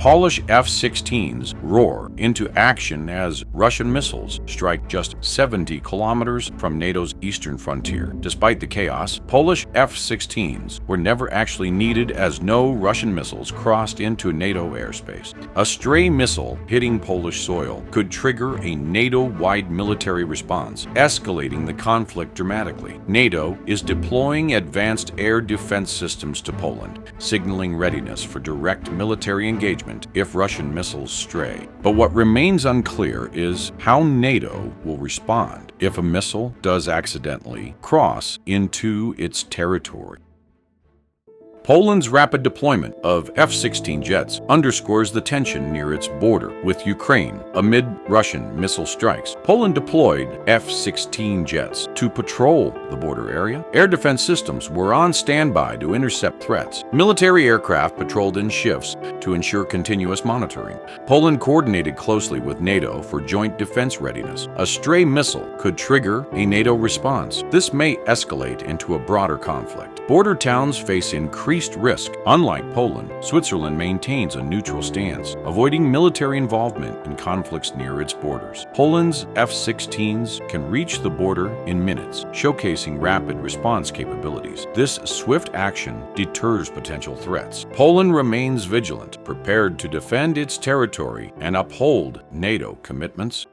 Polish F-16s roar into action as Russian missiles strike just 70 kilometers from NATO's eastern frontier. Despite the chaos, Polish F-16s were never actually needed as no Russian missiles crossed into NATO airspace. A stray missile hitting Polish soil could trigger a NATO-wide military response, escalating the conflict dramatically. NATO is deploying advanced air defense systems to Poland, signaling readiness for direct military engagement if Russian missiles stray. But what remains unclear is how NATO will respond if a missile does accidentally cross into its territory. Poland's rapid deployment of F-16 jets underscores the tension near its border with Ukraine amid Russian missile strikes. Poland deployed F-16 jets to patrol the border area. Air defense systems were on standby to intercept threats. Military aircraft patrolled in shifts to ensure continuous monitoring. Poland coordinated closely with NATO for joint defense readiness. A stray missile could trigger a NATO response. This may escalate into a broader conflict. Border towns face increased risk. Unlike Poland, Switzerland maintains a neutral stance, avoiding military involvement in conflicts near its borders. Poland's F-16s can reach the border in minutes, showcasing rapid response capabilities. This swift action deters potential threats. Poland remains vigilant, prepared to defend its territory and uphold NATO commitments.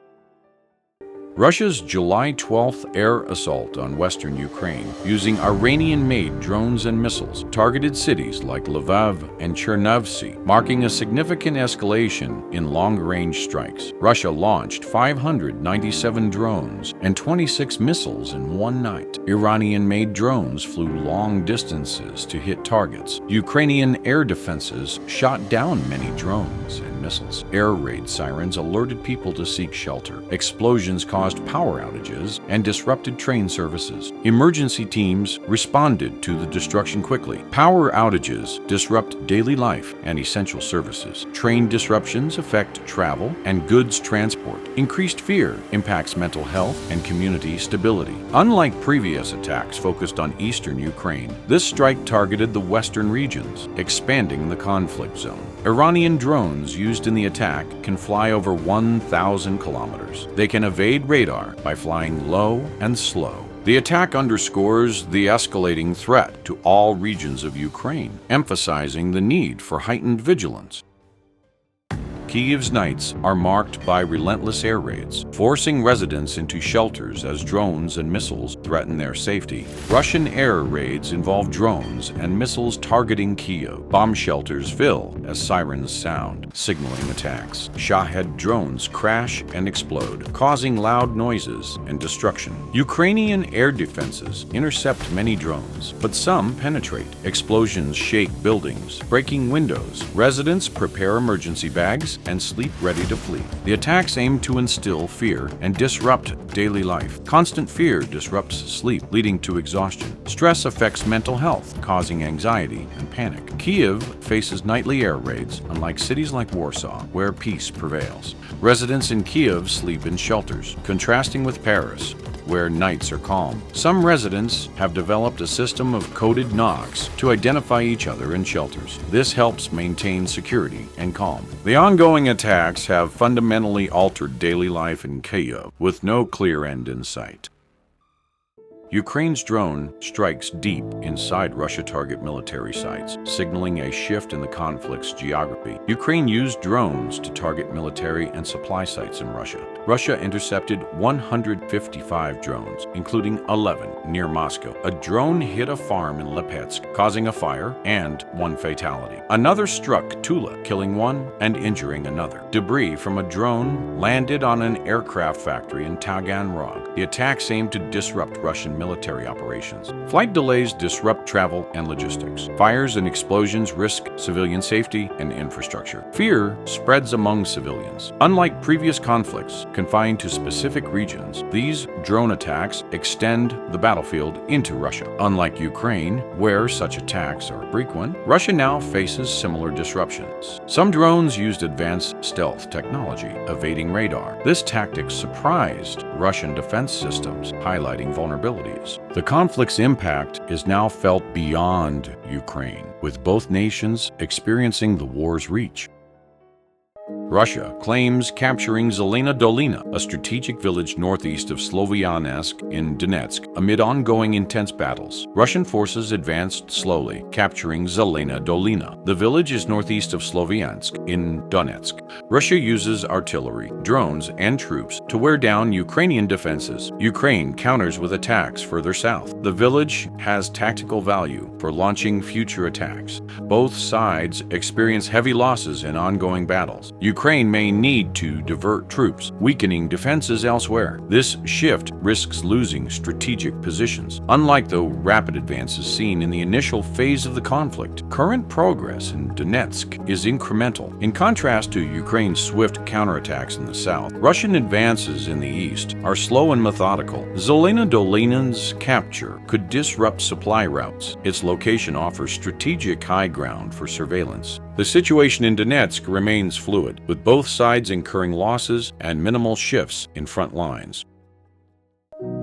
Russia's July 12th air assault on western Ukraine using Iranian-made drones and missiles targeted cities like Lviv and Chernivtsi, marking a significant escalation in long-range strikes. Russia launched 597 drones and 26 missiles in one night. Iranian-made drones flew long distances to hit targets. Ukrainian air defenses shot down many drones and missiles. Air raid sirens alerted people to seek shelter. Explosions caused power outages and disrupted train services. Emergency teams responded to the destruction quickly. Power outages disrupt daily life and essential services. Train disruptions affect travel and goods transport. Increased fear impacts mental health and community stability. Unlike previous attacks focused on eastern Ukraine, this strike targeted the western regions, expanding the conflict zone. Iranian drones used in the attack can fly over 1,000 kilometers. They can evade radar by flying low and slow. The attack underscores the escalating threat to all regions of Ukraine, emphasizing the need for heightened vigilance. Kyiv's nights are marked by relentless air raids, forcing residents into shelters as drones and missiles threaten their safety. Russian air raids involve drones and missiles targeting Kyiv. Bomb shelters fill as sirens sound, signaling attacks. Shahed drones crash and explode, causing loud noises and destruction. Ukrainian air defenses intercept many drones, but some penetrate. Explosions shake buildings, breaking windows. Residents prepare emergency bags and sleep ready to flee. The attacks aim to instill fear and disrupt daily life. Constant fear disrupts sleep, leading to exhaustion. Stress affects mental health, causing anxiety and panic. Kyiv faces nightly air raids, unlike cities like Warsaw, where peace prevails. Residents in Kyiv sleep in shelters, contrasting with Paris, where nights are calm. Some residents have developed a system of coded knocks to identify each other in shelters. This helps maintain security and calm. The ongoing attacks have fundamentally altered daily life in Kyiv, with no clear end in sight. Ukraine's drone strikes deep inside Russia target military sites, signaling a shift in the conflict's geography. Ukraine used drones to target military and supply sites in Russia. Russia intercepted 155 drones, including 11 near Moscow. A drone hit a farm in Lipetsk, causing a fire and one fatality. Another struck Tula, killing one and injuring another. Debris from a drone landed on an aircraft factory in Taganrog. The attacks aimed to disrupt Russian military operations. Flight delays disrupt travel and logistics. Fires and explosions risk civilian safety and infrastructure. Fear spreads among civilians. Unlike previous conflicts confined to specific regions, these drone attacks extend the battlefield into Russia. Unlike Ukraine, where such attacks are frequent, Russia now faces similar disruptions. Some drones used advanced stealth technology, evading radar. This tactic surprised Russian defense systems, highlighting vulnerabilities. The conflict's impact is now felt beyond Ukraine, with both nations experiencing the war's reach. Russia claims capturing Zelena Dolina, a strategic village northeast of Sloviansk in Donetsk, amid ongoing intense battles. Russian forces advanced slowly, capturing Zelena Dolina. The village is northeast of Sloviansk in Donetsk. Russia uses artillery, drones, and troops to wear down Ukrainian defenses. Ukraine counters with attacks further south. The village has tactical value for launching future attacks. Both sides experience heavy losses in ongoing battles. Ukraine may need to divert troops, weakening defenses elsewhere. This shift risks losing strategic positions. Unlike the rapid advances seen in the initial phase of the conflict, current progress in Donetsk is incremental. In contrast to Ukraine's swift counterattacks in the south, Russian advances in the east are slow and methodical. Zelena Dolina's capture could disrupt supply routes. Its location offers strategic high ground for surveillance. The situation in Donetsk remains fluid, with both sides incurring losses and minimal shifts in front lines.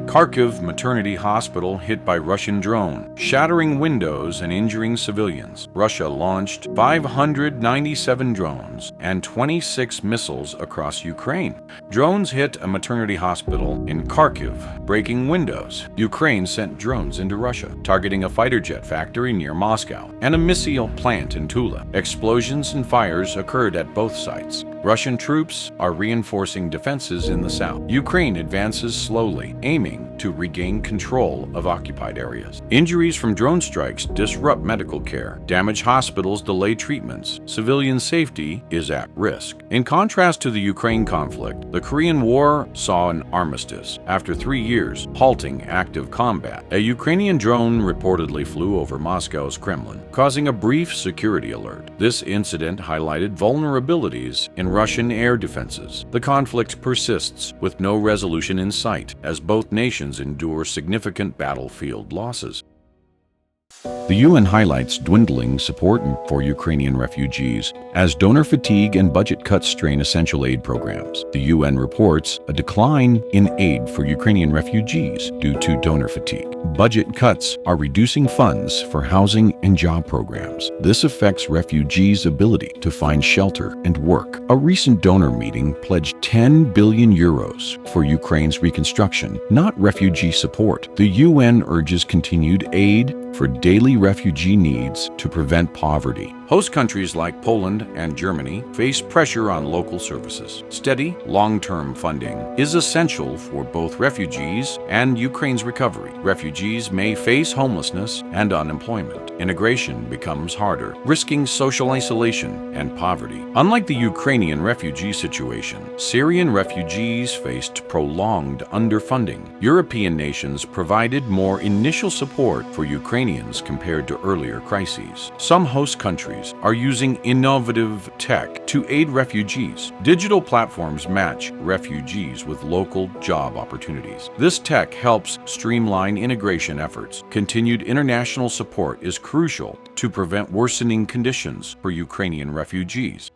Kharkiv Maternity Hospital hit by Russian drone, shattering windows and injuring civilians. Russia launched 597 drones and 26 missiles across Ukraine. Drones hit a maternity hospital in Kharkiv, breaking windows. Ukraine sent drones into Russia, targeting a fighter jet factory near Moscow and a missile plant in Tula. Explosions and fires occurred at both sites. Russian troops are reinforcing defenses in the south. Ukraine advances slowly, aiming to regain control of occupied areas. Injuries from drone strikes disrupt medical care. Damaged hospitals delay treatments. Civilian safety is at risk. In contrast to the Ukraine conflict, the Korean War saw an armistice after 3 years, halting active combat. A Ukrainian drone reportedly flew over Moscow's Kremlin, causing a brief security alert. This incident highlighted vulnerabilities in Russian air defenses. The conflict persists with no resolution in sight, as both nations endure significant battlefield losses. The UN highlights dwindling support for Ukrainian refugees as donor fatigue and budget cuts strain essential aid programs. The UN reports a decline in aid for Ukrainian refugees due to donor fatigue. Budget cuts are reducing funds for housing and job programs. This affects refugees' ability to find shelter and work. A recent donor meeting pledged 10 billion euros for Ukraine's reconstruction, not refugee support. The UN urges continued aid for daily refugee needs to prevent poverty. Host countries like Poland and Germany face pressure on local services. Steady, long-term funding is essential for both refugees and Ukraine's recovery. Refugees may face homelessness and unemployment. Integration becomes harder, risking social isolation and poverty. Unlike the Ukrainian refugee situation, Syrian refugees faced prolonged underfunding. European nations provided more initial support for Ukrainians compared to earlier crises. Some host countries are using innovative tech to aid refugees. Digital platforms match refugees with local job opportunities. This tech helps streamline integration efforts. Continued international support is crucial to prevent worsening conditions for Ukrainian refugees.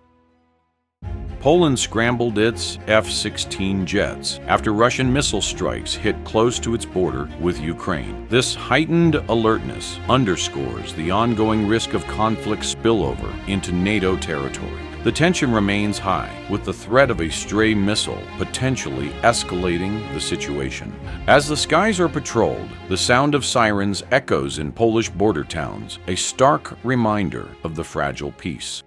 Poland scrambled its F-16 jets after Russian missile strikes hit close to its border with Ukraine. This heightened alertness underscores the ongoing risk of conflict spillover into NATO territory. The tension remains high, with the threat of a stray missile potentially escalating the situation. As the skies are patrolled, the sound of sirens echoes in Polish border towns, a stark reminder of the fragile peace.